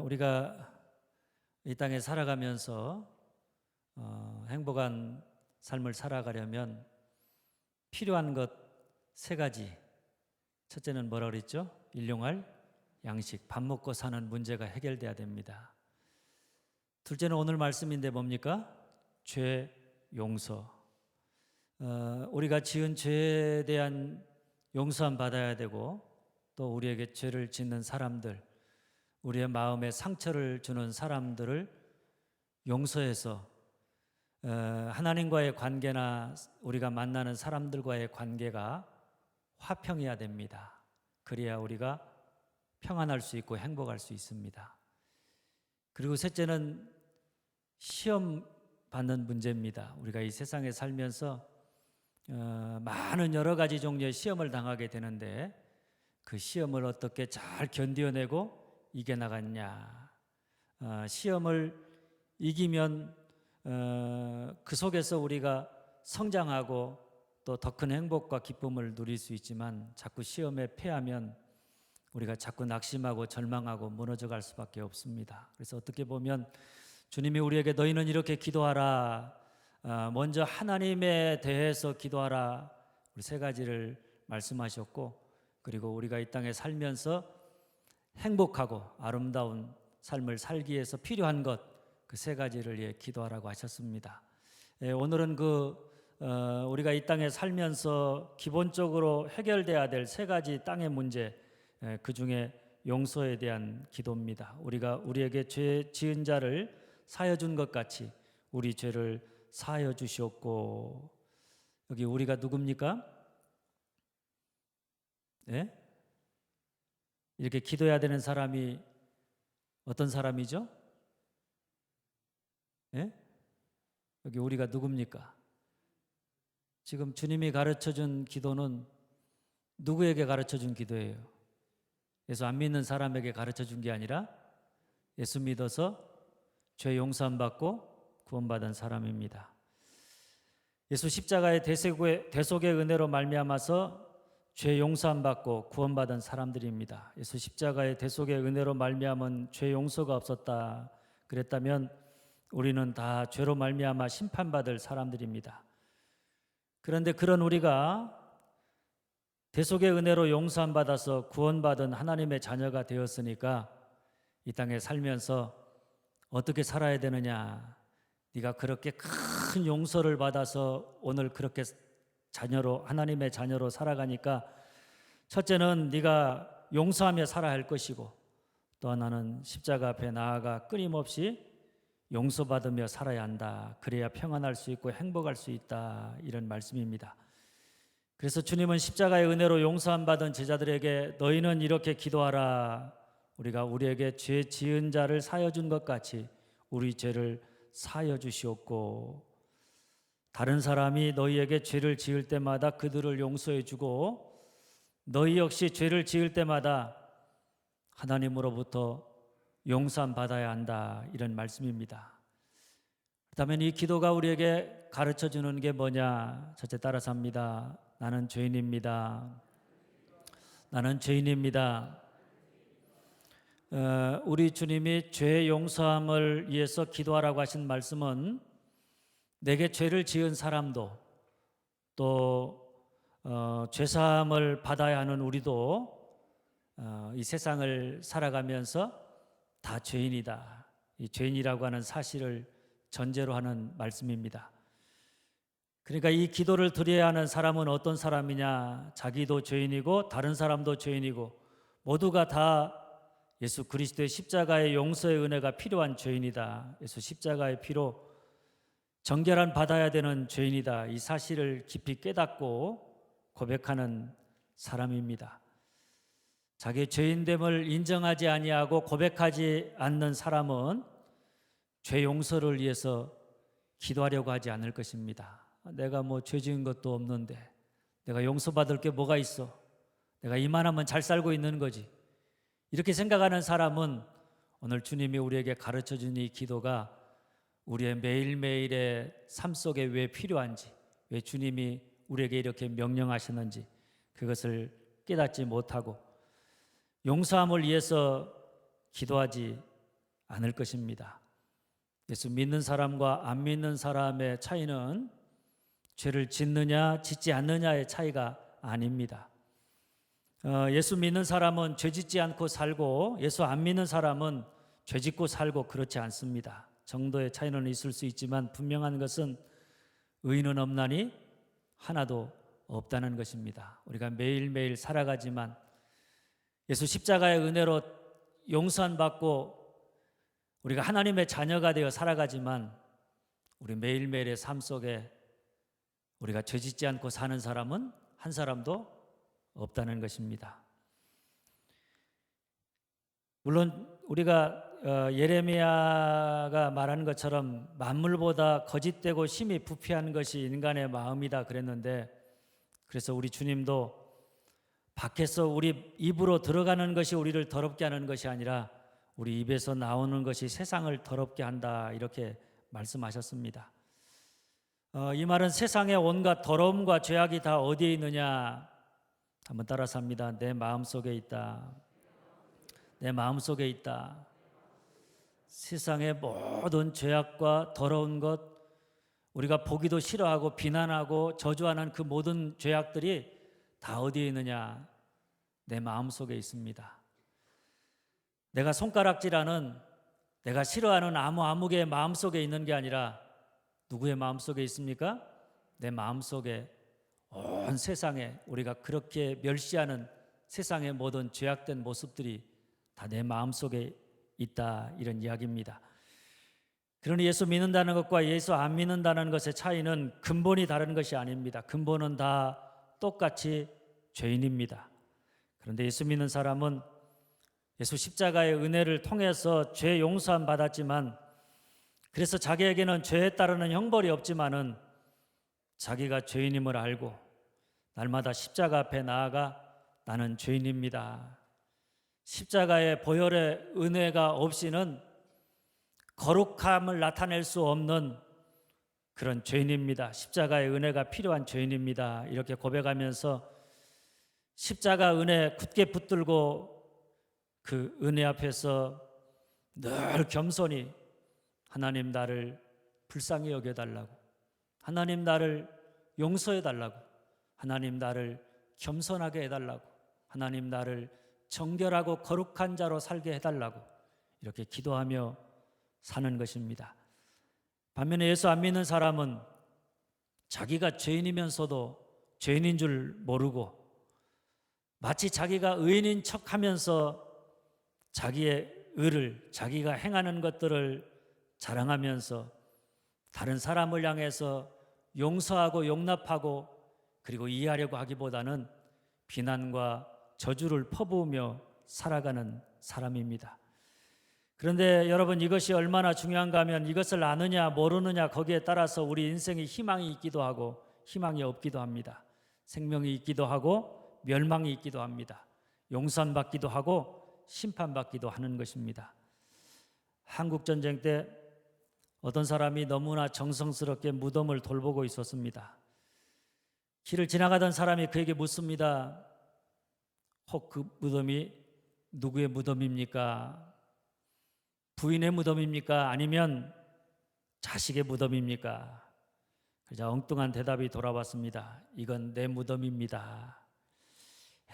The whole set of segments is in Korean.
우리가 이 땅에 살아가면서 행복한 삶을 살아가려면 필요한 것 세 가지. 첫째는 뭐라 그랬죠? 일용할 양식, 밥 먹고 사는 문제가 해결돼야 됩니다. 둘째는 오늘 말씀인데 뭡니까? 죄 용서. 우리가 지은 죄에 대한 용서함 받아야 되고, 또 우리에게 죄를 짓는 사람들, 우리의 마음에 상처를 주는 사람들을 용서해서 하나님과의 관계나 우리가 만나는 사람들과의 관계가 화평해야 됩니다. 그래야 우리가 평안할 수 있고 행복할 수 있습니다. 그리고 셋째는 시험 받는 문제입니다. 우리가 이 세상에 살면서 많은 여러 가지 종류의 시험을 당하게 되는데 그 시험을 어떻게 잘 견뎌내고 이겨나갔냐. 시험을 이기면 그 속에서 우리가 성장하고 또 더 큰 행복과 기쁨을 누릴 수 있지만 자꾸 시험에 패하면 우리가 자꾸 낙심하고 절망하고 무너져 갈 수밖에 없습니다. 그래서 어떻게 보면 주님이 우리에게 너희는 이렇게 기도하라, 먼저 하나님에 대해서 기도하라, 우리 세 가지를 말씀하셨고, 그리고 우리가 이 땅에 살면서 행복하고 아름다운 삶을 살기 위해서 필요한 것, 그 세 가지를 기도하라고 하셨습니다. 오늘은 우리가 이 땅에 살면서 기본적으로 해결돼야 될 세 가지 땅의 문제, 그 중에 용서에 대한 기도입니다. 우리가 우리에게 죄 지은 자를 사하여 준 것 같이 우리 죄를 사하여 주시옵고. 여기 우리가 누굽니까? 네? 이렇게 기도해야 되는 사람이 어떤 사람이죠? 네? 여기 우리가 누굽니까? 지금 주님이 가르쳐준 기도는 누구에게 가르쳐준 기도예요? 예수 안 믿는 사람에게 가르쳐준 게 아니라 예수 믿어서 죄 용서함 받고 구원받은 사람입니다. 예수 십자가의 대속의 은혜로 말미암아서 죄 용서함 받고 구원받은 사람들입니다. 예수 십자가의 대속의 은혜로 말미암은 죄 용서가 없었다 그랬다면 우리는 다 죄로 말미암아 심판받을 사람들입니다. 그런데 그런 우리가 대속의 은혜로 용서함 받아서 구원받은 하나님의 자녀가 되었으니까 이 땅에 살면서 어떻게 살아야 되느냐? 네가 그렇게 큰 용서를 받아서 오늘 그렇게 하나님의 자녀로 살아가니까 첫째는 네가 용서하며 살아야 할 것이고, 또 하나는 십자가 앞에 나아가 끊임없이 용서받으며 살아야 한다. 그래야 평안할 수 있고 행복할 수 있다. 이런 말씀입니다. 그래서 주님은 십자가의 은혜로 용서함 받은 제자들에게 너희는 이렇게 기도하라. 우리가 우리에게 죄 지은 자를 사하여 준 것 같이 우리 죄를 사하여 주시옵고, 다른 사람이 너희에게 죄를 지을 때마다 그들을 용서해 주고 너희 역시 죄를 지을 때마다 하나님으로부터 용서함 받아야 한다. 이런 말씀입니다. 그렇다면 이 기도가 우리에게 가르쳐 주는 게 뭐냐? 첫째 따라서 합니다. 나는 죄인입니다. 나는 죄인입니다. 우리 주님이 죄 용서함을 위해서 기도하라고 하신 말씀은 내게 죄를 지은 사람도 또 죄사함을 받아야 하는 우리도 이 세상을 살아가면서 다 죄인이다. 이 죄인이라고 하는 사실을 전제로 하는 말씀입니다. 그러니까 이 기도를 드려야 하는 사람은 어떤 사람이냐? 자기도 죄인이고 다른 사람도 죄인이고 모두가 다 예수 그리스도의 십자가의 용서의 은혜가 필요한 죄인이다. 예수 십자가의 피로 정결한 받아야 되는 죄인이다. 이 사실을 깊이 깨닫고 고백하는 사람입니다. 자기의 죄인됨을 인정하지 아니하고 고백하지 않는 사람은 죄 용서를 위해서 기도하려고 하지 않을 것입니다. 내가 죄 지은 것도 없는데 내가 용서받을 게 뭐가 있어? 내가 이만하면 잘 살고 있는 거지. 이렇게 생각하는 사람은 오늘 주님이 우리에게 가르쳐준 이 기도가 우리의 매일매일의 삶 속에 왜 필요한지, 왜 주님이 우리에게 이렇게 명령하셨는지 그것을 깨닫지 못하고 용서함을 위해서 기도하지 않을 것입니다. 예수 믿는 사람과 안 믿는 사람의 차이는 죄를 짓느냐 짓지 않느냐의 차이가 아닙니다. 예수 믿는 사람은 죄 짓지 않고 살고 예수 안 믿는 사람은 죄 짓고 살고 그렇지 않습니다. 정도의 차이는 있을 수 있지만 분명한 것은 의인은 없나니 하나도 없다는 것입니다. 우리가 매일매일 살아가지만 예수 십자가의 은혜로 용서한 받고 우리가 하나님의 자녀가 되어 살아가지만 우리 매일매일의 삶 속에 우리가 죄 짓지 않고 사는 사람은 한 사람도 없다는 것입니다. 물론 우리가 예레미야가 말하는 것처럼 만물보다 거짓되고 심히 부패한 것이 인간의 마음이다 그랬는데, 그래서 우리 주님도 밖에서 우리 입으로 들어가는 것이 우리를 더럽게 하는 것이 아니라 우리 입에서 나오는 것이 세상을 더럽게 한다 이렇게 말씀하셨습니다. 이 말은 세상의 온갖 더러움과 죄악이 다 어디에 있느냐? 한번 따라서 합니다. 내 마음속에 있다. 내 마음속에 있다. 세상의 모든 죄악과 더러운 것, 우리가 보기도 싫어하고 비난하고 저주하는 그 모든 죄악들이 다 어디에 있느냐? 내 마음속에 있습니다. 내가 손가락질하는, 내가 싫어하는 아무개의 마음속에 있는 게 아니라 누구의 마음속에 있습니까? 내 마음속에 온 세상에 우리가 그렇게 멸시하는 세상의 모든 죄악된 모습들이 다 내 마음속에 있다, 이런 이야기입니다. 그러니 예수 믿는다는 것과 예수 안 믿는다는 것의 차이는 근본이 다른 것이 아닙니다. 근본은 다 똑같이 죄인입니다. 그런데 예수 믿는 사람은 예수 십자가의 은혜를 통해서 죄 용서함 받았지만, 그래서 자기에게는 죄에 따르는 형벌이 없지만은 자기가 죄인임을 알고 날마다 십자가 앞에 나아가 나는 죄인입니다. 십자가의 보혈의 은혜가 없이는 거룩함을 나타낼 수 없는 그런 죄인입니다. 십자가의 은혜가 필요한 죄인입니다. 이렇게 고백하면서 십자가 은혜 굳게 붙들고 그 은혜 앞에서 늘 겸손히 하나님 나를 불쌍히 여겨달라고, 하나님 나를 용서해달라고, 하나님 나를 겸손하게 해달라고, 하나님 나를 정결하고 거룩한 자로 살게 해달라고 이렇게 기도하며 사는 것입니다. 반면에 예수 안 믿는 사람은 자기가 죄인이면서도 죄인인 줄 모르고 마치 자기가 의인인 척하면서 자기의 의를, 자기가 행하는 것들을 자랑하면서 다른 사람을 향해서 용서하고 용납하고 그리고 이해하려고 하기보다는 비난과 저주를 퍼부으며 살아가는 사람입니다. 그런데 여러분, 이것이 얼마나 중요한가 하면 이것을 아느냐 모르느냐 거기에 따라서 우리 인생에 희망이 있기도 하고 희망이 없기도 합니다. 생명이 있기도 하고 멸망이 있기도 합니다. 용서받기도 하고 심판받기도 하는 것입니다. 한국전쟁 때 어떤 사람이 너무나 정성스럽게 무덤을 돌보고 있었습니다. 길을 지나가던 사람이 그에게 묻습니다. 혹 그 무덤이 누구의 무덤입니까? 부인의 무덤입니까? 아니면 자식의 무덤입니까? 그저 엉뚱한 대답이 돌아왔습니다. 이건 내 무덤입니다.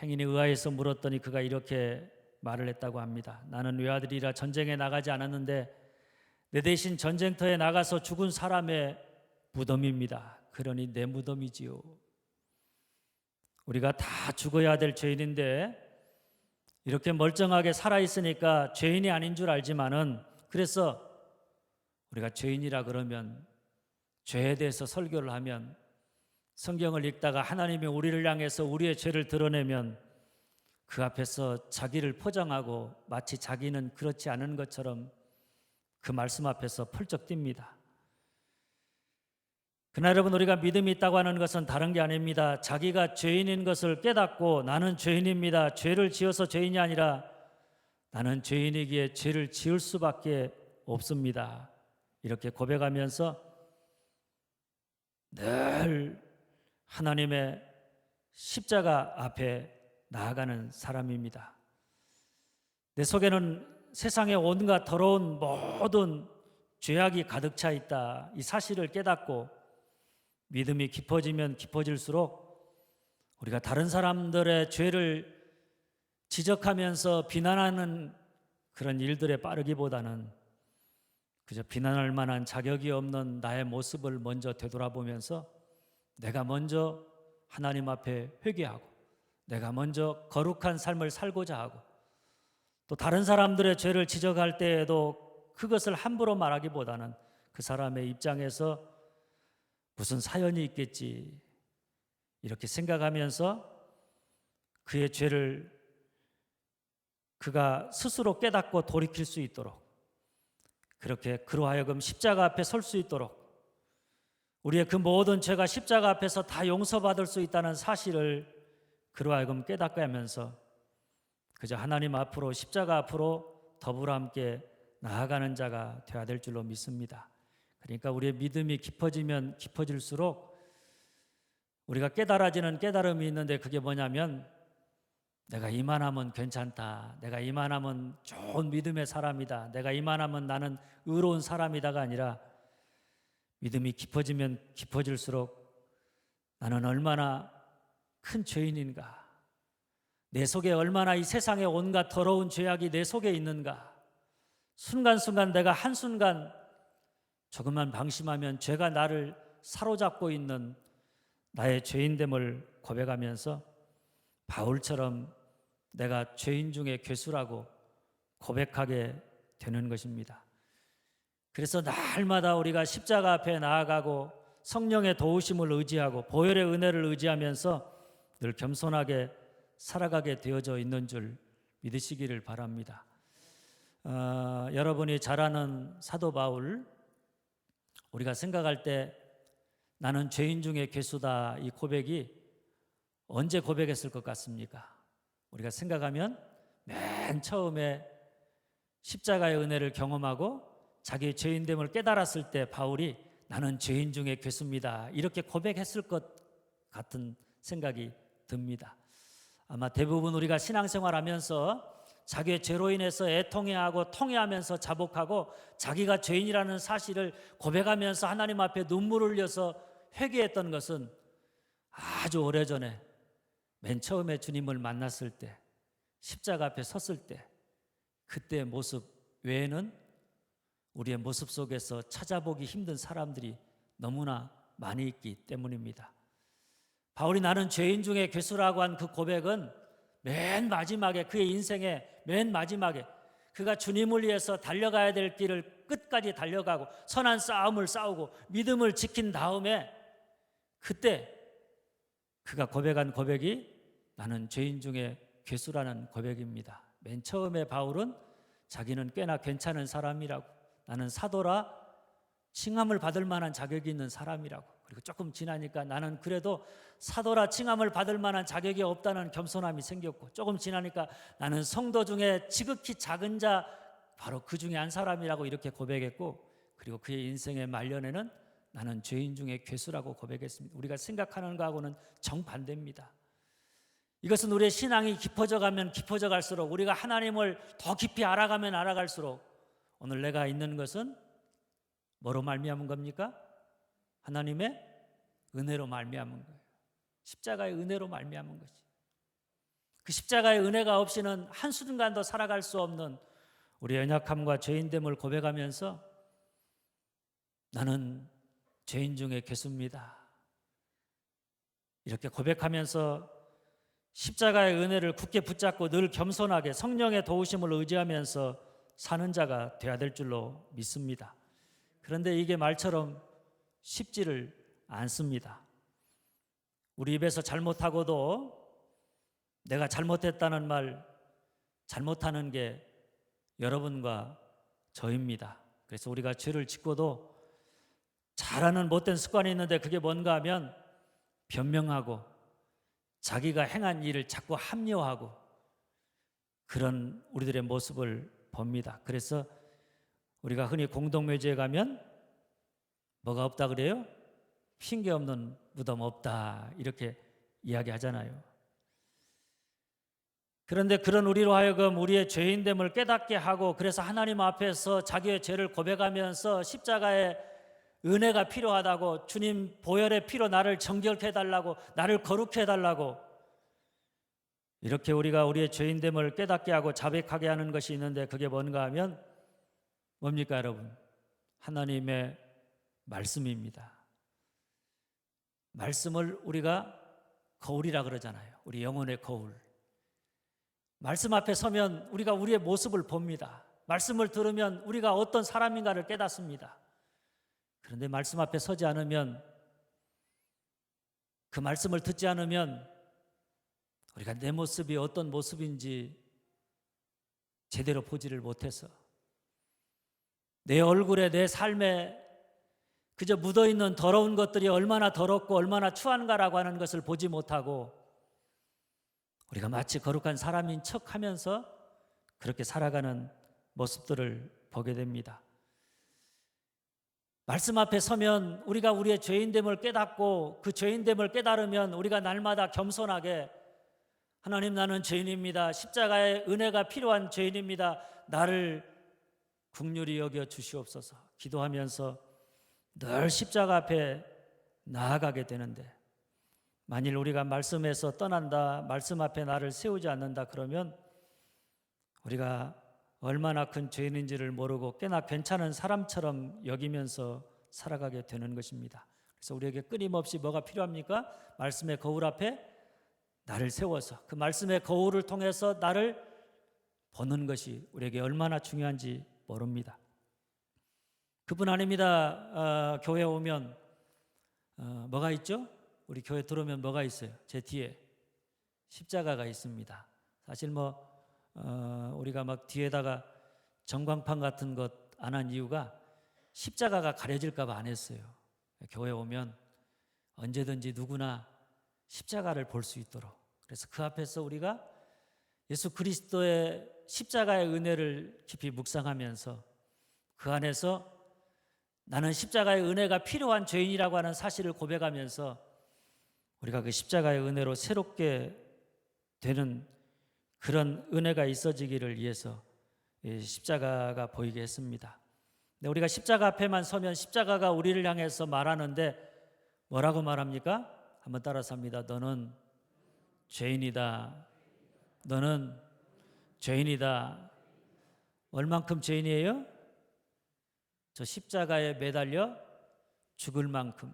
행인이 의아해서 물었더니 그가 이렇게 말을 했다고 합니다. 나는 외아들이라 전쟁에 나가지 않았는데 내 대신 전쟁터에 나가서 죽은 사람의 무덤입니다. 그러니 내 무덤이지요. 우리가 다 죽어야 될 죄인인데 이렇게 멀쩡하게 살아있으니까 죄인이 아닌 줄 알지만은, 그래서 우리가 죄인이라 그러면, 죄에 대해서 설교를 하면, 성경을 읽다가 하나님이 우리를 향해서 우리의 죄를 드러내면 그 앞에서 자기를 포장하고 마치 자기는 그렇지 않은 것처럼 그 말씀 앞에서 펄쩍 뜁니다. 그러나 여러분, 우리가 믿음이 있다고 하는 것은 다른 게 아닙니다. 자기가 죄인인 것을 깨닫고 나는 죄인입니다. 죄를 지어서 죄인이 아니라 나는 죄인이기에 죄를 지을 수밖에 없습니다. 이렇게 고백하면서 늘 하나님의 십자가 앞에 나아가는 사람입니다. 내 속에는 세상에 온갖 더러운 모든 죄악이 가득 차 있다. 이 사실을 깨닫고 믿음이 깊어지면 깊어질수록 우리가 다른 사람들의 죄를 지적하면서 비난하는 그런 일들에 빠르기보다는 그저 비난할 만한 자격이 없는 나의 모습을 먼저 되돌아보면서 내가 먼저 하나님 앞에 회개하고 내가 먼저 거룩한 삶을 살고자 하고 또 다른 사람들의 죄를 지적할 때에도 그것을 함부로 말하기보다는 그 사람의 입장에서 무슨 사연이 있겠지 이렇게 생각하면서 그의 죄를 그가 스스로 깨닫고 돌이킬 수 있도록 그렇게 그로 하여금 십자가 앞에 설 수 있도록 우리의 그 모든 죄가 십자가 앞에서 다 용서받을 수 있다는 사실을 그로 하여금 깨닫게 하면서 그저 하나님 앞으로 십자가 앞으로 더불어 함께 나아가는 자가 되어야 될 줄로 믿습니다. 그러니까 우리의 믿음이 깊어지면 깊어질수록 우리가 깨달아지는 깨달음이 있는데 그게 뭐냐면 내가 이만하면 괜찮다. 내가 이만하면 좋은 믿음의 사람이다. 내가 이만하면 나는 의로운 사람이다가 아니라 믿음이 깊어지면 깊어질수록 나는 얼마나 큰 죄인인가. 내 속에 얼마나 이 세상의 온갖 더러운 죄악이 내 속에 있는가. 순간순간 내가 한순간 조금만 방심하면 죄가 나를 사로잡고 있는 나의 죄인됨을 고백하면서 바울처럼 내가 죄인 중에 괴수라고 고백하게 되는 것입니다. 그래서 날마다 우리가 십자가 앞에 나아가고 성령의 도우심을 의지하고 보혈의 은혜를 의지하면서 늘 겸손하게 살아가게 되어져 있는 줄 믿으시기를 바랍니다. 여러분이 잘 아는 사도 바울, 우리가 생각할 때 나는 죄인 중에 괴수다 이 고백이 언제 고백했을 것 같습니까? 우리가 생각하면 맨 처음에 십자가의 은혜를 경험하고 자기의 죄인됨을 깨달았을 때 바울이 나는 죄인 중에 괴수입니다 이렇게 고백했을 것 같은 생각이 듭니다. 아마 대부분 우리가 신앙생활하면서 자기의 죄로 인해서 애통해하고 통회하면서 자복하고 자기가 죄인이라는 사실을 고백하면서 하나님 앞에 눈물을 흘려서 회개했던 것은 아주 오래전에 맨 처음에 주님을 만났을 때 십자가 앞에 섰을 때 그때의 모습 외에는 우리의 모습 속에서 찾아보기 힘든 사람들이 너무나 많이 있기 때문입니다. 바울이 나는 죄인 중에 괴수라고 한 그 고백은 맨 마지막에 그의 인생의 맨 마지막에 그가 주님을 위해서 달려가야 될 길을 끝까지 달려가고 선한 싸움을 싸우고 믿음을 지킨 다음에 그때 그가 고백한 고백이 나는 죄인 중에 괴수라는 고백입니다. 맨 처음에 바울은 자기는 꽤나 괜찮은 사람이라고 나는 사도라 칭함을 받을 만한 자격이 있는 사람이라고 그리고 조금 지나니까 나는 그래도 사도라 칭함을 받을 만한 자격이 없다는 겸손함이 생겼고 조금 지나니까 나는 성도 중에 지극히 작은 자 바로 그 중에 한 사람이라고 이렇게 고백했고 그리고 그의 인생의 말년에는 나는 죄인 중에 괴수라고 고백했습니다. 우리가 생각하는 것하고는 정반대입니다. 이것은 우리의 신앙이 깊어져 가면 깊어져 갈수록 우리가 하나님을 더 깊이 알아가면 알아갈수록 오늘 내가 있는 것은 뭐로 말미암은 겁니까? 하나님의 은혜로 말미암은 거예요. 십자가의 은혜로 말미암은 거지. 그 십자가의 은혜가 없이는 한순간도 살아갈 수 없는 우리의 연약함과 죄인됨을 고백하면서 나는 죄인 중에 괴수입니다. 이렇게 고백하면서 십자가의 은혜를 굳게 붙잡고 늘 겸손하게 성령의 도우심을 의지하면서 사는 자가 되어야 될 줄로 믿습니다. 그런데 이게 말처럼 쉽지를 않습니다. 우리 입에서 잘못하고도 내가 잘못했다는 말, 잘못하는 게 여러분과 저입니다. 그래서 우리가 죄를 짓고도 잘하는 못된 습관이 있는데 그게 뭔가 하면 변명하고 자기가 행한 일을 자꾸 합리화하고 그런 우리들의 모습을 봅니다. 그래서 우리가 흔히 공동묘지에 가면 뭐가 없다 그래요? 핑계 없는 무덤 없다 이렇게 이야기하잖아요. 그런데 그런 우리로 하여금 우리의 죄인됨을 깨닫게 하고, 그래서 하나님 앞에서 자기의 죄를 고백하면서 십자가의 은혜가 필요하다고, 주님 보혈의 피로 나를 정결케 해달라고, 나를 거룩케 해달라고, 이렇게 우리가 우리의 죄인됨을 깨닫게 하고 자백하게 하는 것이 있는데, 그게 뭔가 하면 뭡니까 여러분? 하나님의 말씀입니다. 말씀을 우리가 거울이라 그러잖아요. 우리 영혼의 거울. 말씀 앞에 서면 우리가 우리의 모습을 봅니다. 말씀을 들으면 우리가 어떤 사람인가를 깨닫습니다. 그런데 말씀 앞에 서지 않으면, 그 말씀을 듣지 않으면 우리가 내 모습이 어떤 모습인지 제대로 보지를 못해서 내 얼굴에, 내 삶에 그저 묻어있는 더러운 것들이 얼마나 더럽고 얼마나 추한가라고 하는 것을 보지 못하고, 우리가 마치 거룩한 사람인 척하면서 그렇게 살아가는 모습들을 보게 됩니다. 말씀 앞에 서면 우리가 우리의 죄인됨을 깨닫고, 그 죄인됨을 깨달으면 우리가 날마다 겸손하게, 하나님 나는 죄인입니다. 십자가의 은혜가 필요한 죄인입니다. 나를 긍휼히 여겨 주시옵소서 기도하면서 늘 십자가 앞에 나아가게 되는데, 만일 우리가 말씀에서 떠난다, 말씀 앞에 나를 세우지 않는다 그러면 우리가 얼마나 큰 죄인인지를 모르고 꽤나 괜찮은 사람처럼 여기면서 살아가게 되는 것입니다. 그래서 우리에게 끊임없이 뭐가 필요합니까? 말씀의 거울 앞에 나를 세워서 그 말씀의 거울을 통해서 나를 보는 것이 우리에게 얼마나 중요한지 모릅니다. 그뿐 아닙니다. 교회 오면 뭐가 있죠? 우리 교회 들어오면 뭐가 있어요? 제 뒤에 십자가가 있습니다. 사실 우리가 막 뒤에다가 전광판 같은 것 안 한 이유가 십자가가 가려질까 봐 안 했어요. 교회 오면 언제든지 누구나 십자가를 볼 수 있도록. 그래서 그 앞에서 우리가 예수 그리스도의 십자가의 은혜를 깊이 묵상하면서 그 안에서 나는 십자가의 은혜가 필요한 죄인이라고 하는 사실을 고백하면서 우리가 그 십자가의 은혜로 새롭게 되는 그런 은혜가 있어지기를 위해서 십자가가 보이게 했습니다. 근데 우리가 십자가 앞에만 서면 십자가가 우리를 향해서 말하는데 뭐라고 말합니까? 한번 따라서 합니다. 너는 죄인이다. 너는 죄인이다. 얼만큼 죄인이에요? 저 십자가에 매달려 죽을 만큼.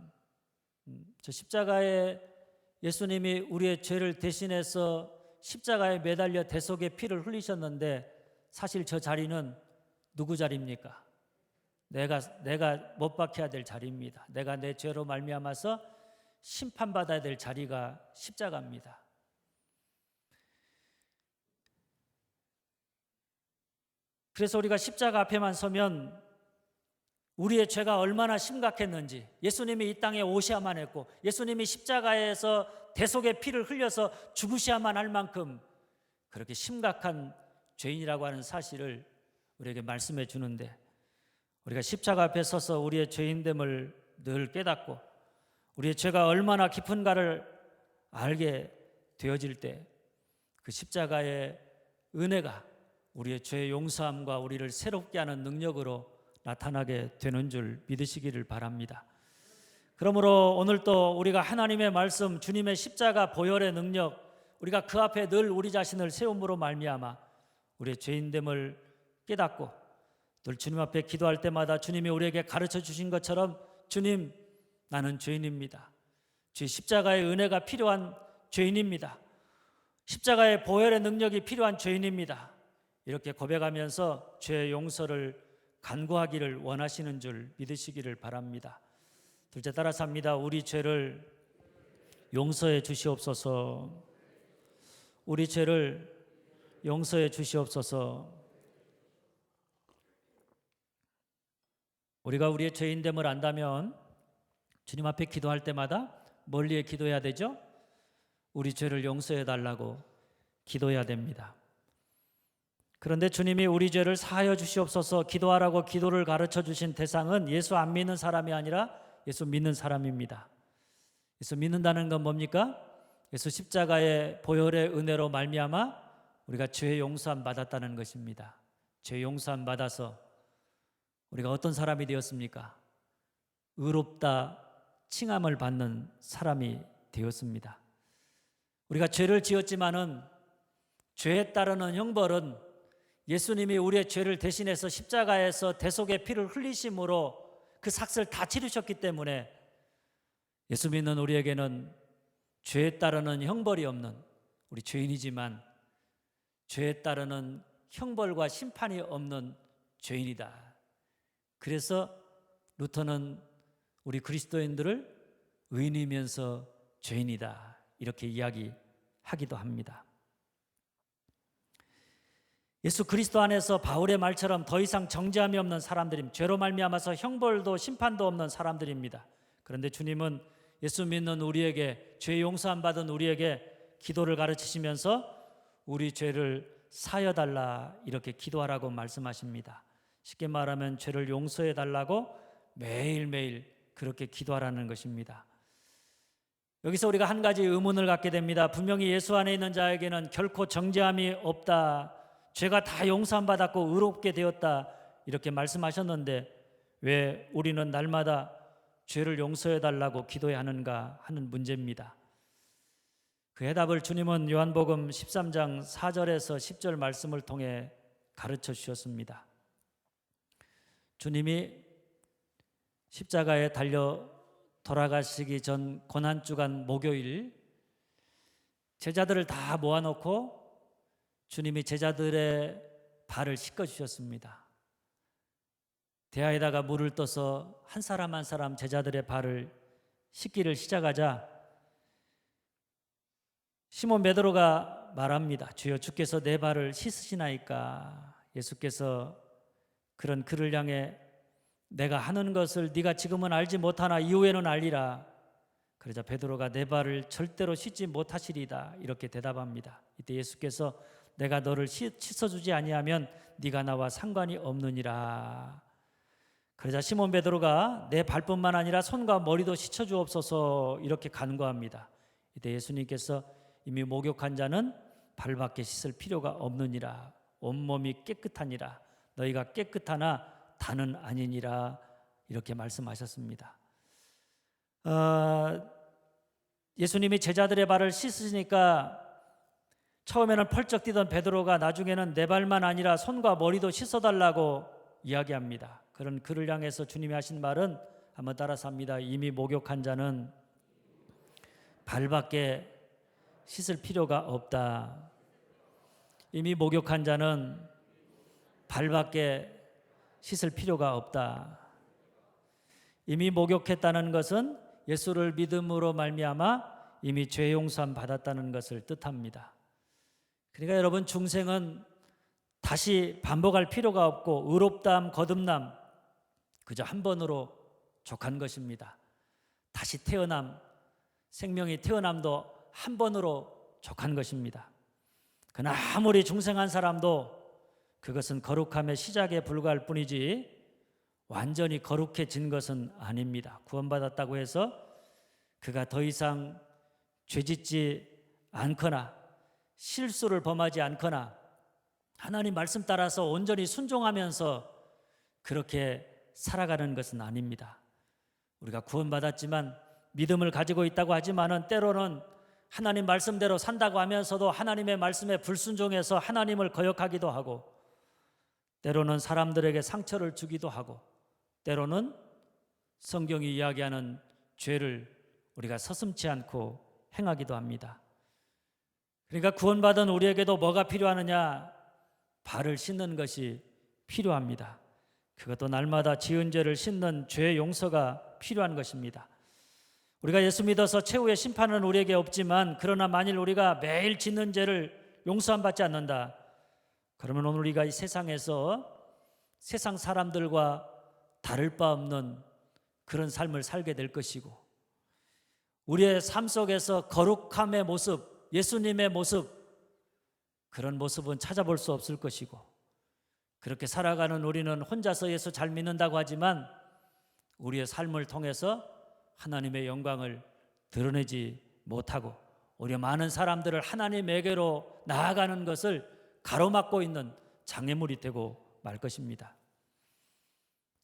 저 십자가에 예수님이 우리의 죄를 대신해서 십자가에 매달려 대속의 피를 흘리셨는데, 사실 저 자리는 누구 자리입니까? 내가 못 박혀야 될 자리입니다. 내가 내 죄로 말미암아서 심판받아야 될 자리가 십자가입니다. 그래서 우리가 십자가 앞에만 서면 우리의 죄가 얼마나 심각했는지, 예수님이 이 땅에 오셔야만 했고 예수님이 십자가에서 대속의 피를 흘려서 죽으셔야만 할 만큼 그렇게 심각한 죄인이라고 하는 사실을 우리에게 말씀해 주는데, 우리가 십자가 앞에 서서 우리의 죄인됨을 늘 깨닫고 우리의 죄가 얼마나 깊은가를 알게 되어질 때 그 십자가의 은혜가 우리의 죄 용서함과 우리를 새롭게 하는 능력으로 나타나게 되는 줄 믿으시기를 바랍니다. 그러므로 오늘 또 우리가 하나님의 말씀, 주님의 십자가 보혈의 능력, 우리가 그 앞에 늘 우리 자신을 세움으로 말미암아 우리의 죄인됨을 깨닫고 늘 주님 앞에 기도할 때마다 주님이 우리에게 가르쳐 주신 것처럼, 주님 나는 죄인입니다. 주의 십자가의 은혜가 필요한 죄인입니다. 십자가의 보혈의 능력이 필요한 죄인입니다. 이렇게 고백하면서 죄의 용서를 간구하기를 원하시는 줄 믿으시기를 바랍니다. 둘째, 따라서 합니다. 우리 죄를 용서해 주시옵소서. 우리 죄를 용서해 주시옵소서. 우리가 우리의 죄인됨을 안다면 주님 앞에 기도할 때마다 멀리에 기도해야 되죠? 우리 죄를 용서해 달라고 기도해야 됩니다. 그런데 주님이 우리 죄를 사하여 주시옵소서 기도하라고 기도를 가르쳐 주신 대상은 예수 안 믿는 사람이 아니라 예수 믿는 사람입니다. 예수 믿는다는 건 뭡니까? 예수 십자가의 보혈의 은혜로 말미암아 우리가 죄 용서함 받았다는 것입니다. 죄 용서함 받아서 우리가 어떤 사람이 되었습니까? 의롭다 칭함을 받는 사람이 되었습니다. 우리가 죄를 지었지만은 죄에 따르는 형벌은 예수님이 우리의 죄를 대신해서 십자가에서 대속의 피를 흘리심으로 그 삭을 다 치르셨기 때문에 예수 믿는 우리에게는 죄에 따르는 형벌이 없는, 우리 죄인이지만 죄에 따르는 형벌과 심판이 없는 죄인이다. 그래서 루터는 우리 그리스도인들을 의인이면서 죄인이다 이렇게 이야기하기도 합니다. 예수 그리스도 안에서 바울의 말처럼 더 이상 정죄함이 없는 사람들입니다. 죄로 말미암아서 형벌도 심판도 없는 사람들입니다. 그런데 주님은 예수 믿는 우리에게, 죄 용서함 받은 우리에게 기도를 가르치시면서 우리 죄를 사여달라 이렇게 기도하라고 말씀하십니다. 쉽게 말하면 죄를 용서해 달라고 매일매일 그렇게 기도하라는 것입니다. 여기서 우리가 한 가지 의문을 갖게 됩니다. 분명히 예수 안에 있는 자에게는 결코 정죄함이 없다, 죄가 다 용서함 받았고 의롭게 되었다 이렇게 말씀하셨는데 왜 우리는 날마다 죄를 용서해 달라고 기도해야 하는가 하는 문제입니다. 그 해답을 주님은 요한복음 13장 4절에서 10절 말씀을 통해 가르쳐 주셨습니다. 주님이 십자가에 달려 돌아가시기 전 고난주간 목요일 제자들을 다 모아놓고 주님이 제자들의 발을 씻겨주셨습니다. 대야에다가 물을 떠서 한 사람 한 사람 제자들의 발을 씻기를 시작하자 시몬 베드로가 말합니다. 주여, 주께서 내 발을 씻으시나이까? 예수께서 그런 그를 향해 내가 하는 것을 네가 지금은 알지 못하나 이후에는 알리라. 그러자 베드로가 내 발을 절대로 씻지 못하시리다 이렇게 대답합니다. 이때 예수께서 내가 너를 씻어주지 아니하면 네가 나와 상관이 없느니라. 그러자 시몬 베드로가 내 발뿐만 아니라 손과 머리도 씻어주옵소서 이렇게 간구합니다. 이때 예수님께서 이미 목욕한 자는 발밖에 씻을 필요가 없느니라. 온몸이 깨끗하니라. 너희가 깨끗하나 다는 아니니라 이렇게 말씀하셨습니다. 예수님이 제자들의 발을 씻으시니까 처음에는 펄쩍 뛰던 베드로가 나중에는 내 발만 아니라 손과 머리도 씻어달라고 이야기합니다. 그런 그를 향해서 주님이 하신 말은 한번 따라서 합니다. 이미 목욕한 자는 발밖에 씻을 필요가 없다. 이미 목욕한 자는 발밖에 씻을 필요가 없다. 이미 목욕했다는 것은 예수를 믿음으로 말미암아 이미 죄 용서함 받았다는 것을 뜻합니다. 그러니까 여러분, 중생은 다시 반복할 필요가 없고 의롭담, 거듭남 그저 한 번으로 족한 것입니다. 다시 태어남, 생명이 태어남도 한 번으로 족한 것입니다. 그러나 아무리 중생한 사람도 그것은 거룩함의 시작에 불과할 뿐이지 완전히 거룩해진 것은 아닙니다. 구원받았다고 해서 그가 더 이상 죄짓지 않거나 실수를 범하지 않거나 하나님 말씀 따라서 온전히 순종하면서 그렇게 살아가는 것은 아닙니다. 우리가 구원받았지만 믿음을 가지고 있다고 하지만은 때로는 하나님 말씀대로 산다고 하면서도 하나님의 말씀에 불순종해서 하나님을 거역하기도 하고 때로는 사람들에게 상처를 주기도 하고 때로는 성경이 이야기하는 죄를 우리가 서슴지 않고 행하기도 합니다. 그러니까 구원받은 우리에게도 뭐가 필요하느냐? 발을 씻는 것이 필요합니다. 그것도 날마다 지은 죄를 씻는 죄 용서가 필요한 것입니다. 우리가 예수 믿어서 최후의 심판은 우리에게 없지만 그러나 만일 우리가 매일 짓는 죄를 용서함 받지 않는다. 그러면 오늘 우리가 이 세상에서 세상 사람들과 다를 바 없는 그런 삶을 살게 될 것이고 우리의 삶 속에서 거룩함의 모습, 예수님의 모습 그런 모습은 찾아볼 수 없을 것이고 그렇게 살아가는 우리는 혼자서 예수 잘 믿는다고 하지만 우리의 삶을 통해서 하나님의 영광을 드러내지 못하고 오히려 많은 사람들을 하나님에게로 나아가는 것을 가로막고 있는 장애물이 되고 말 것입니다.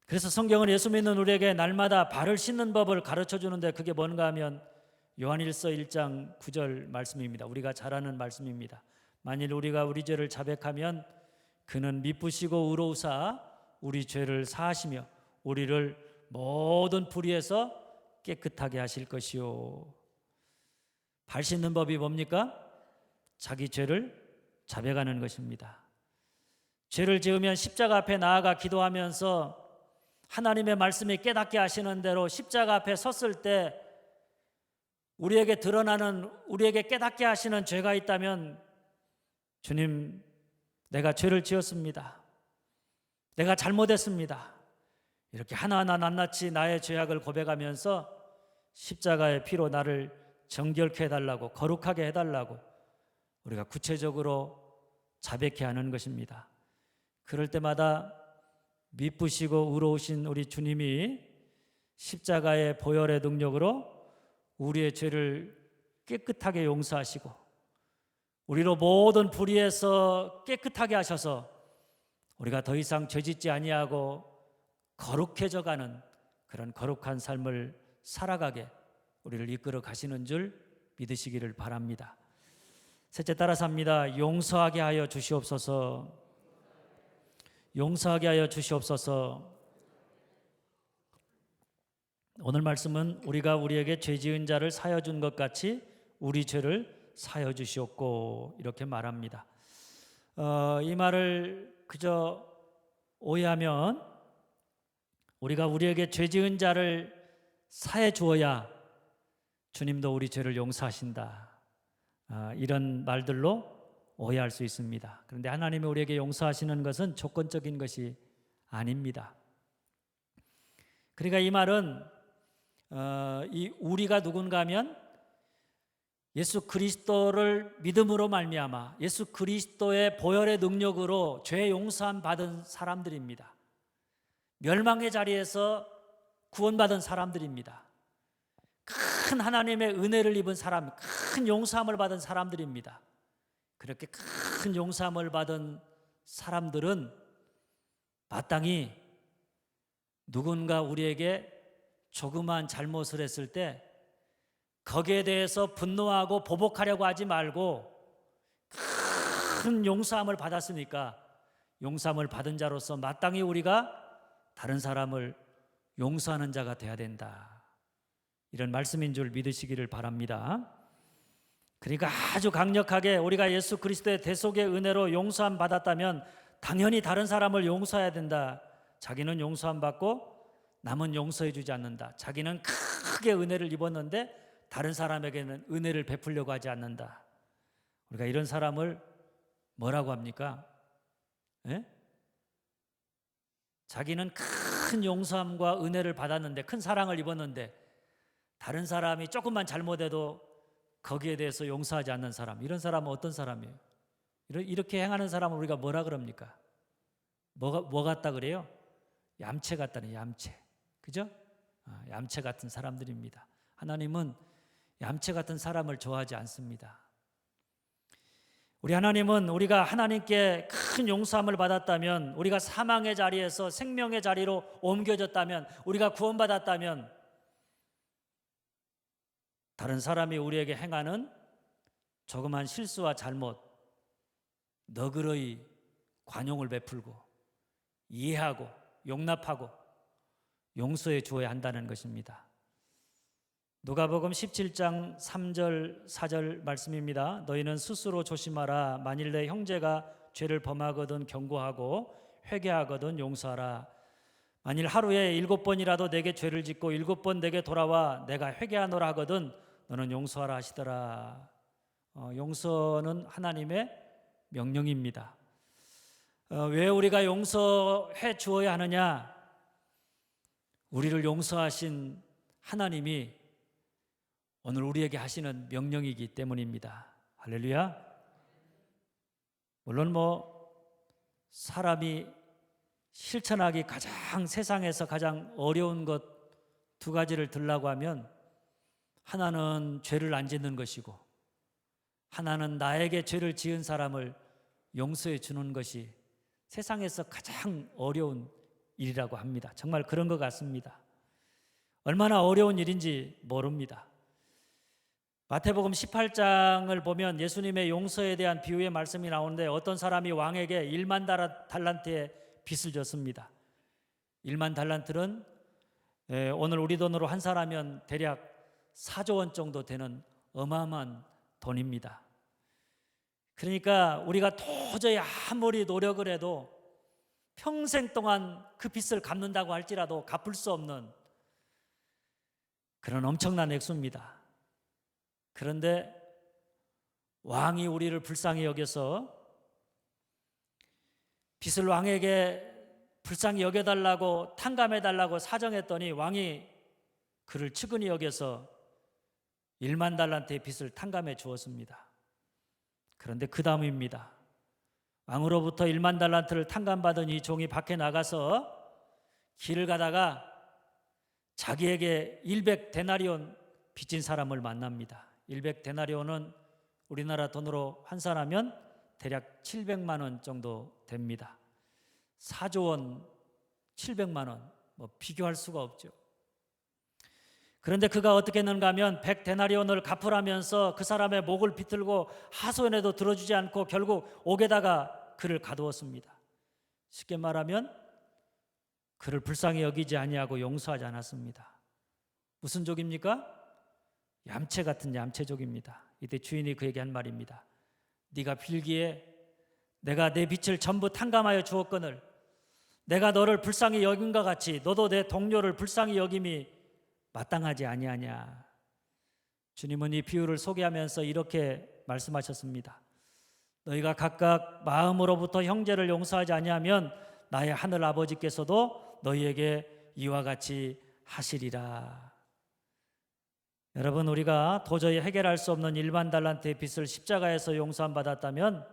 그래서 성경은 예수 믿는 우리에게 날마다 발을 씻는 법을 가르쳐 주는데 그게 뭔가 하면 요한일서 1장 9절 말씀입니다. 우리가 잘 아는 말씀입니다. 만일 우리가 우리 죄를 자백하면 그는 미쁘시고 의로우사 우리 죄를 사하시며 우리를 모든 불의에서 깨끗하게 하실 것이요. 발 씻는 법이 뭡니까? 자기 죄를 자백하는 것입니다. 죄를 지으면 십자가 앞에 나아가 기도하면서 하나님의 말씀이 깨닫게 하시는 대로 십자가 앞에 섰을 때 우리에게 드러나는, 우리에게 깨닫게 하시는 죄가 있다면 주님, 내가 죄를 지었습니다. 내가 잘못했습니다. 이렇게 하나하나 낱낱이 나의 죄악을 고백하면서 십자가의 피로 나를 정결케 해달라고, 거룩하게 해달라고 우리가 구체적으로 자백해 하는 것입니다. 그럴 때마다 미쁘시고 의로우신 우리 주님이 십자가의 보혈의 능력으로 우리의 죄를 깨끗하게 용서하시고 우리로 모든 불의에서 깨끗하게 하셔서 우리가 더 이상 죄짓지 아니하고 거룩해져 가는 그런 거룩한 삶을 살아가게 우리를 이끌어 가시는 줄 믿으시기를 바랍니다. 셋째, 따라서 합니다. 용서하게 하여 주시옵소서. 용서하게 하여 주시옵소서. 오늘 말씀은 우리가 우리에게 죄 지은 자를 사여 준 것 같이 우리 죄를 사여 주시옵고 이렇게 말합니다. 이 말을 그저 오해하면 우리가 우리에게 죄 지은 자를 사해 주어야 주님도 우리 죄를 용서하신다. 이런 말들로 오해할 수 있습니다. 그런데 하나님이 우리에게 용서하시는 것은 조건적인 것이 아닙니다. 그러니까 이 말은 이 우리가 누군가 하면 예수 그리스도를 믿음으로 말미암아 예수 그리스도의 보혈의 능력으로 죄 용서함 받은 사람들입니다. 멸망의 자리에서 구원받은 사람들입니다. 큰 하나님의 은혜를 입은 사람, 큰 용서함을 받은 사람들입니다. 그렇게 큰 용서함을 받은 사람들은 마땅히 누군가 우리에게 조그만 잘못을 했을 때 거기에 대해서 분노하고 보복하려고 하지 말고 큰 용서함을 받았으니까 용서함을 받은 자로서 마땅히 우리가 다른 사람을 용서하는 자가 되어야 된다. 이런 말씀인 줄 믿으시기를 바랍니다. 그러니까 아주 강력하게 우리가 예수 그리스도의 대속의 은혜로 용서함 받았다면 당연히 다른 사람을 용서해야 된다. 자기는 용서함 받고 남은 용서해 주지 않는다. 자기는 크게 은혜를 입었는데 다른 사람에게는 은혜를 베풀려고 하지 않는다. 우리가 이런 사람을 뭐라고 합니까? 예? 자기는 큰 용서함과 은혜를 받았는데, 큰 사랑을 입었는데 다른 사람이 조금만 잘못해도 거기에 대해서 용서하지 않는 사람, 이런 사람은 어떤 사람이에요? 이렇게 행하는 사람을 우리가 뭐라 그럽니까? 뭐 같다 그래요? 얌체 같다는, 얌체. 그죠? 얌체 같은 사람들입니다. 하나님은 얌체 같은 사람을 좋아하지 않습니다. 우리 하나님은 우리가 하나님께 큰 용서함을 받았다면, 우리가 사망의 자리에서 생명의 자리로 옮겨졌다면, 우리가 구원받았다면 다른 사람이 우리에게 행하는 조그만 실수와 잘못 너그러이 관용을 베풀고 이해하고 용납하고 용서해 주어야 한다는 것입니다. 누가복음 17장 3절 4절 말씀입니다. 너희는 스스로 조심하라. 만일 내 형제가 죄를 범하거든 경고하고 회개하거든 용서하라. 만일 하루에 7번이라도 내게 죄를 짓고 7번 내게 돌아와 내가 회개하노라 하거든 너는 용서하라 하시더라. 용서는 하나님의 명령입니다. 왜 우리가 용서해 주어야 하느냐? 우리를 용서하신 하나님이 오늘 우리에게 하시는 명령이기 때문입니다. 할렐루야. 물론 사람이 실천하기 세상에서 가장 어려운 것 두 가지를 들라고 하면, 하나는 죄를 안 짓는 것이고 하나는 나에게 죄를 지은 사람을 용서해 주는 것이 세상에서 가장 어려운 일이라고 합니다. 정말 그런 것 같습니다. 얼마나 어려운 일인지 모릅니다. 마태복음 18장을 보면 예수님의 용서에 대한 비유의 말씀이 나오는데 어떤 사람이 왕에게 1만 달란트의 빚을 졌습니다. 1만 달란트는 오늘 우리 돈으로 환산하면 대략 4조 원 정도 되는 어마어마한 돈입니다. 그러니까 우리가 도저히 아무리 노력을 해도 평생 동안 그 빚을 갚는다고 할지라도 갚을 수 없는 그런 엄청난 액수입니다. 그런데 왕이 우리를 불쌍히 여겨서 빚을 왕에게 불쌍히 여겨달라고 탕감해달라고 사정했더니 왕이 그를 측은히 여겨서 1만 달란트의 빚을 탕감해 주었습니다. 그런데 그 다음입니다. 왕으로부터 1만 달란트를 탕감받은 이 종이 밖에 나가서 길을 가다가 자기에게 100데나리온 빚진 사람을 만납니다. 100데나리온은 우리나라 돈으로 환산하면 대략 700만 원 정도 됩니다. 4조 원 700만 원, 비교할 수가 없죠. 그런데 그가 어떻게 했는가 하면 100데나리온을 갚으라면서 그 사람의 목을 비틀고 하소연해도 들어주지 않고 결국 옥에다가 그를 가두었습니다. 쉽게 말하면 그를 불쌍히 여기지 아니하고 용서하지 않았습니다. 무슨 족입니까? 얌체 같은 얌체족입니다. 이때 주인이 그에게 한 말입니다. 네가 빌기에 내가 내 빚을 전부 탕감하여 주었거늘 내가 너를 불쌍히 여긴과 같이 너도 내 동료를 불쌍히 여김이 마땅하지 아니하냐. 주님은 이 비유를 소개하면서 이렇게 말씀하셨습니다. 너희가 각각 마음으로부터 형제를 용서하지 아니하면 나의 하늘 아버지께서도 너희에게 이와 같이 하시리라. 여러분, 우리가 도저히 해결할 수 없는 1만 달란트의 빚을 십자가에서 용서함 받았다면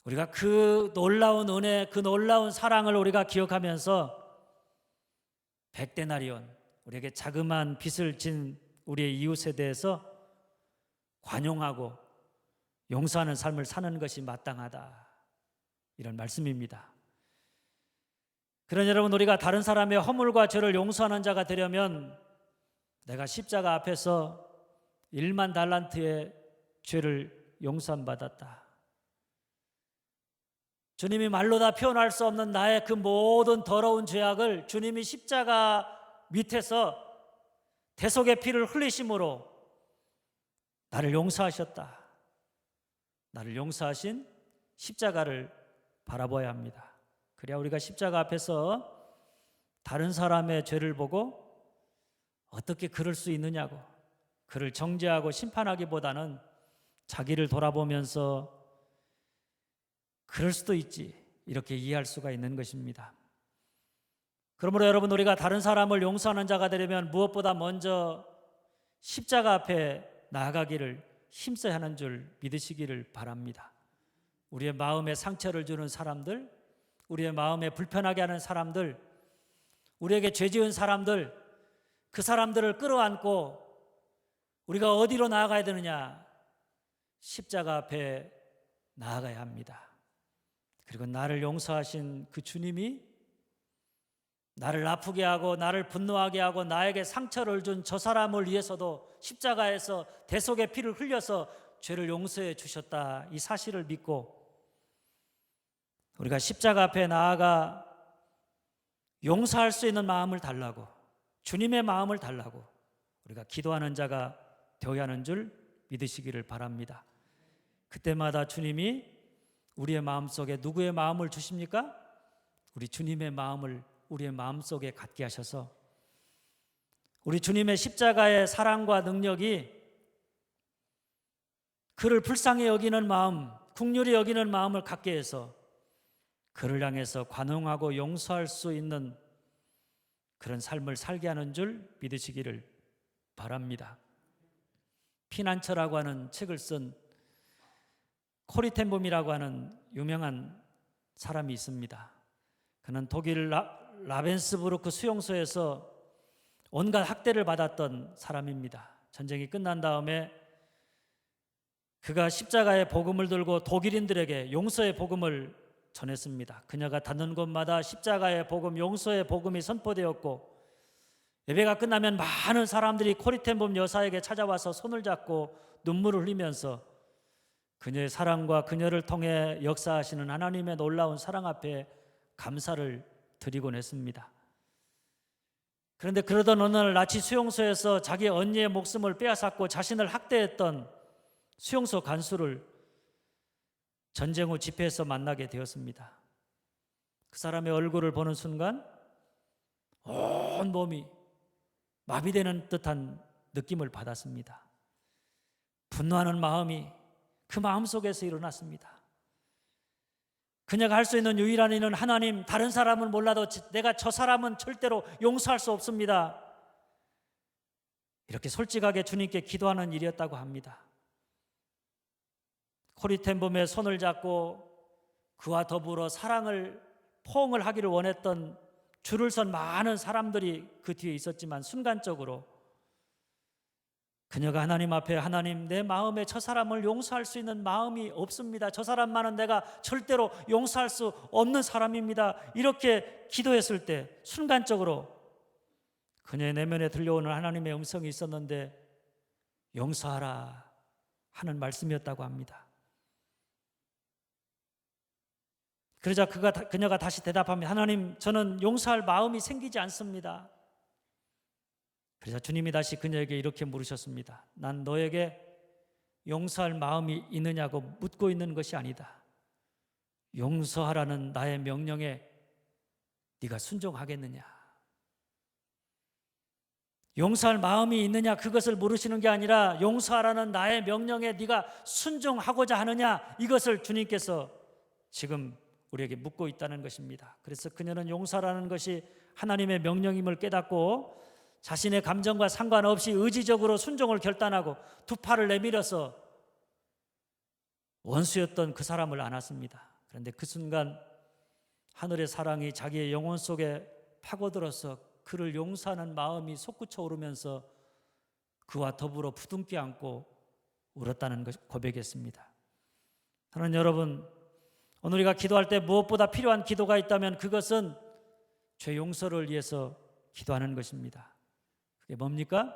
우리가 그 놀라운 은혜, 그 놀라운 사랑을 우리가 기억하면서 100데나리온, 우리에게 자그마한 빚을 진 우리의 이웃에 대해서 관용하고 용서하는 삶을 사는 것이 마땅하다. 이런 말씀입니다. 그런 여러분, 우리가 다른 사람의 허물과 죄를 용서하는 자가 되려면 내가 십자가 앞에서 1만 달란트의 죄를 용서함 받았다. 주님이 말로 다 표현할 수 없는 나의 그 모든 더러운 죄악을 주님이 십자가 밑에서 대속의 피를 흘리심으로 나를 용서하셨다. 나를 용서하신 십자가를 바라봐야 합니다. 그래야 우리가 십자가 앞에서 다른 사람의 죄를 보고 어떻게 그럴 수 있느냐고 그를 정죄하고 심판하기보다는 자기를 돌아보면서 그럴 수도 있지 이렇게 이해할 수가 있는 것입니다. 그러므로 여러분, 우리가 다른 사람을 용서하는 자가 되려면 무엇보다 먼저 십자가 앞에 나아가기를 힘써야 하는 줄 믿으시기를 바랍니다. 우리의 마음에 상처를 주는 사람들, 우리의 마음에 불편하게 하는 사람들, 우리에게 죄 지은 사람들, 그 사람들을 끌어안고 우리가 어디로 나아가야 되느냐? 십자가 앞에 나아가야 합니다. 그리고 나를 용서하신 그 주님이 나를 아프게 하고 나를 분노하게 하고 나에게 상처를 준 저 사람을 위해서도 십자가에서 대속의 피를 흘려서 죄를 용서해 주셨다. 이 사실을 믿고 우리가 십자가 앞에 나아가 용서할 수 있는 마음을 달라고, 주님의 마음을 달라고 우리가 기도하는 자가 되어야 하는 줄 믿으시기를 바랍니다. 그때마다 주님이 우리의 마음속에 누구의 마음을 주십니까? 우리 주님의 마음을 우리의 마음속에 갖게 하셔서 우리 주님의 십자가의 사랑과 능력이 그를 불쌍히 여기는 마음, 긍휼히 여기는 마음을 갖게 해서 그를 향해서 관용하고 용서할 수 있는 그런 삶을 살게 하는 줄 믿으시기를 바랍니다. 피난처라고 하는 책을 쓴 코리텐봄이라고 하는 유명한 사람이 있습니다. 그는 독일 라벤스부르크 수용소에서 온갖 학대를 받았던 사람입니다. 전쟁이 끝난 다음에 그가 십자가의 복음을 들고 독일인들에게 용서의 복음을 전했습니다. 그녀가 닿는 곳마다 십자가의 복음, 용서의 복음이 선포되었고, 예배가 끝나면 많은 사람들이 코리텐범 여사에게 찾아와서 손을 잡고 눈물을 흘리면서 그녀의 사랑과 그녀를 통해 역사하시는 하나님의 놀라운 사랑 앞에 감사를 드리곤 했습니다. 그런데 그러던 어느 날 나치 수용소에서 자기 언니의 목숨을 빼앗았고 자신을 학대했던 수용소 간수를 전쟁 후 집회에서 만나게 되었습니다. 그 사람의 얼굴을 보는 순간 온 몸이 마비되는 듯한 느낌을 받았습니다. 분노하는 마음이 그 마음속에서 일어났습니다. 그녀가 할 수 있는 유일한 일은 하나님, 다른 사람은 몰라도 내가 저 사람은 절대로 용서할 수 없습니다. 이렇게 솔직하게 주님께 기도하는 일이었다고 합니다. 코리텐범의 손을 잡고 그와 더불어 사랑을 포옹을 하기를 원했던 줄을 선 많은 사람들이 그 뒤에 있었지만 순간적으로 그녀가 하나님 앞에, 하나님, 내 마음에 저 사람을 용서할 수 있는 마음이 없습니다. 저 사람만은 내가 절대로 용서할 수 없는 사람입니다. 이렇게 기도했을 때 순간적으로 그녀의 내면에 들려오는 하나님의 음성이 있었는데 용서하라 하는 말씀이었다고 합니다. 그러자 그녀가 다시 대답합니다. 하나님, 저는 용서할 마음이 생기지 않습니다. 그래서 주님이 다시 그녀에게 이렇게 물으셨습니다. 난 너에게 용서할 마음이 있느냐고 묻고 있는 것이 아니다. 용서하라는 나의 명령에 네가 순종하겠느냐? 용서할 마음이 있느냐 그것을 물으시는 게 아니라 용서하라는 나의 명령에 네가 순종하고자 하느냐, 이것을 주님께서 지금 우리에게 묻고 있다는 것입니다. 그래서 그녀는 용서라는 것이 하나님의 명령임을 깨닫고 자신의 감정과 상관없이 의지적으로 순종을 결단하고 두 팔을 내밀어서 원수였던 그 사람을 안았습니다. 그런데 그 순간 하늘의 사랑이 자기의 영혼 속에 파고들어서 그를 용서하는 마음이 솟구쳐 오르면서 그와 더불어 부둥켜 안고 울었다는 것 고백했습니다. 하나님 여러분, 오늘 우리가 기도할 때 무엇보다 필요한 기도가 있다면 그것은 죄 용서를 위해서 기도하는 것입니다. 그게 뭡니까?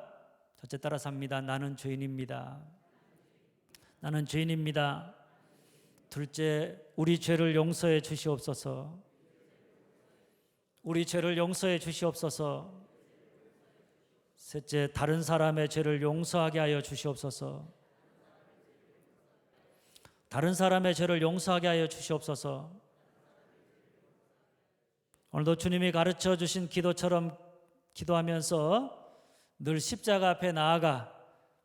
첫째 따라서 합니다. 나는 죄인입니다. 나는 죄인입니다. 둘째, 우리 죄를 용서해 주시옵소서. 우리 죄를 용서해 주시옵소서. 셋째, 다른 사람의 죄를 용서하게 하여 주시옵소서. 다른 사람의 죄를 용서하게 하여 주시옵소서. 오늘도 주님이 가르쳐 주신 기도처럼 기도하면서 늘 십자가 앞에 나아가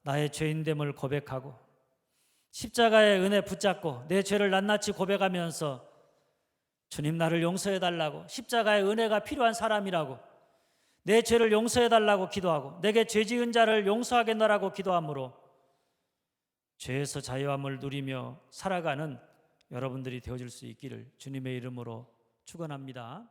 나의 죄인됨을 고백하고 십자가의 은혜 붙잡고 내 죄를 낱낱이 고백하면서 주님, 나를 용서해달라고, 십자가의 은혜가 필요한 사람이라고, 내 죄를 용서해달라고 기도하고 내게 죄 지은 자를 용서하겠노라고 기도함으로 죄에서 자유함을 누리며 살아가는 여러분들이 되어줄 수 있기를 주님의 이름으로 축원합니다.